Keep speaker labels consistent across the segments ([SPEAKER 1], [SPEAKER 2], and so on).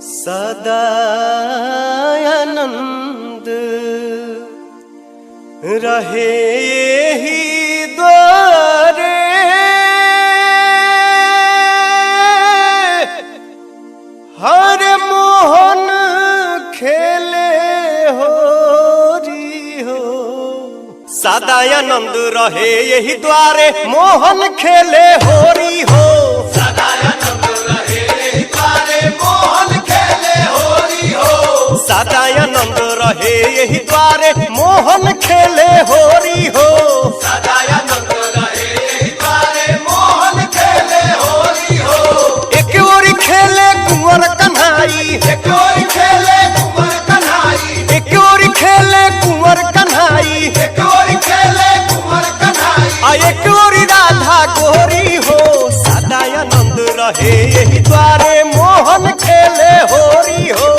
[SPEAKER 1] सदा आनंद रहे ही द्वारे हर मोहन खेले होरी हो। सदा आनंद रहे यही द्वारे मोहन खेले होरी हो।
[SPEAKER 2] सदा आनंद रहे यही द्वारे मोहन खेले होरी हो।
[SPEAKER 1] सदा आनंद रहे यही द्वारे मोहन खेले होरी हो।
[SPEAKER 2] सदा आनंद रहे यही द्वारे मोहन खेले होरी हो।
[SPEAKER 1] एक ओर खेले कुंवर कन्हाई,
[SPEAKER 2] एक ओर खेले कुंवर कन्हाई,
[SPEAKER 1] एक ओर खेले कुंवर कन्हाई,
[SPEAKER 2] एक ओर खेले कुंवर कन्हाई,
[SPEAKER 1] आ एक ओर राधा गोरी हो। सदा आनंद रहे यही द्वारे मोहन खेले होरी हो।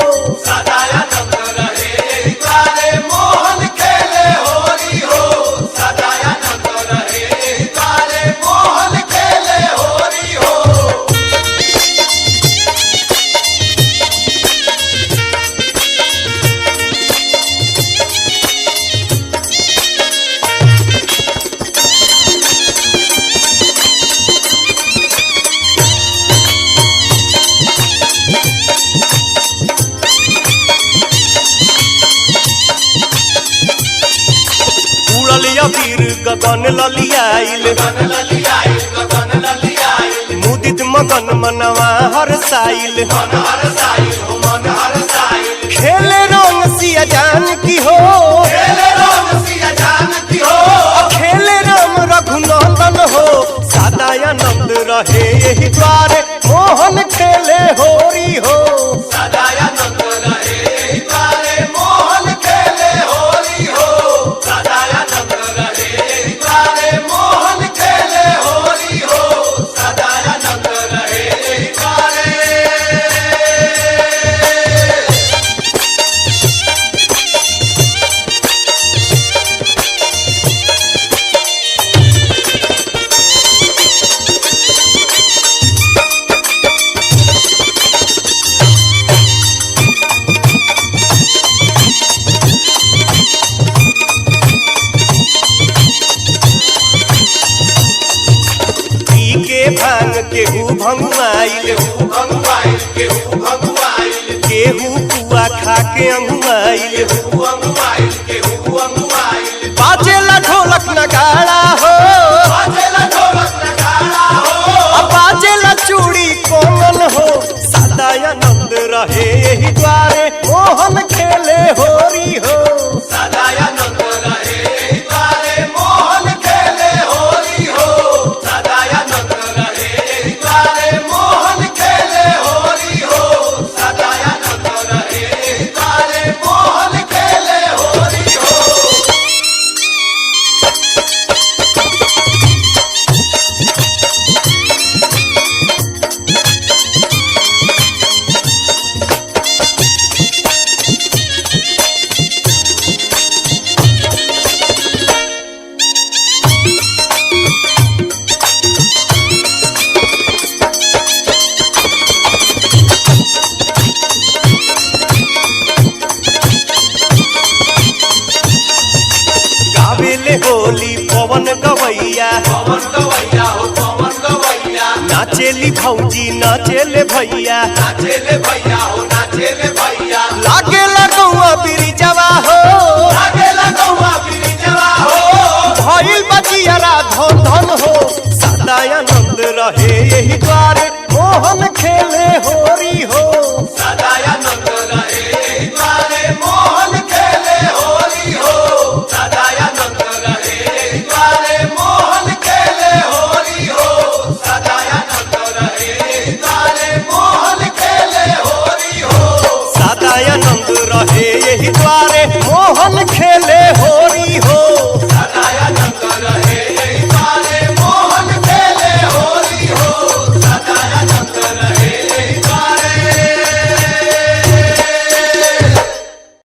[SPEAKER 2] सदा आनंद रहे यही द्वारे मोहन खेले होरी हो। सदा आनंद रहे यही द्वारे मोहन खेले होरी हो।
[SPEAKER 1] उड़लिया वीर गगन ललियाइल,
[SPEAKER 2] गगन ललियाइल, गगन ललियाइल,
[SPEAKER 1] मुदित मगन मनवा हरसाइल।
[SPEAKER 2] मन हरसाइल हो, मन हरसाइल।
[SPEAKER 1] खेले रंग सिया जान की हो,
[SPEAKER 2] खेले राम सिया जानकी हो।
[SPEAKER 1] खेले राम रघुनंदन हो। सदा आनंद रहे यही द्वारे मोहन खेले होरी हो।
[SPEAKER 2] सदा आनंद रहे यही द्वारे मोहन खेले होरी हो। सदा आनंद रहे यही द्वारे मोहन खेले होरी हो। सदा आनंद रहे यही द्वारे।
[SPEAKER 1] पी के भांग केहू भंगुआइल,
[SPEAKER 2] केहू भंगुआइल, केहू भंगुआइल,
[SPEAKER 1] केहू पुआ खा के अंगुआइल।
[SPEAKER 2] केहू अंगुआइल, केहू अंगुआइल।
[SPEAKER 1] बाजेला ढोलक नगाड़ा हो,
[SPEAKER 2] बाजेला ढोलक नगाड़ा हो।
[SPEAKER 1] बाजेला चूड़ी कोमल हो। सदा आनंद रहे यही द्वारे मोहन खेले होरी हो।
[SPEAKER 2] सदा आनंद रहे यही द्वारे मोहन खेले होरी हो। सदा आनंद रहे यही द्वारे मोहन खेले होरी हो। सदा आनंद रहे यही द्वारे मोहन खेले होरी हो।
[SPEAKER 1] गावेले होली पवन गवैया,
[SPEAKER 2] पवन गवैया हो, पवन गवैया।
[SPEAKER 1] नाचेली भौजी नाचेले भैया।
[SPEAKER 2] नाचेले भैया हो, नाचेले भैया।
[SPEAKER 1] लागे लगौआ बिरिजवा हो,
[SPEAKER 2] लागेला गौआ बिरिजवा हो।
[SPEAKER 1] भइल बजियारा धन धन हो। सदा आनंद रहे यही द्वारे मोहन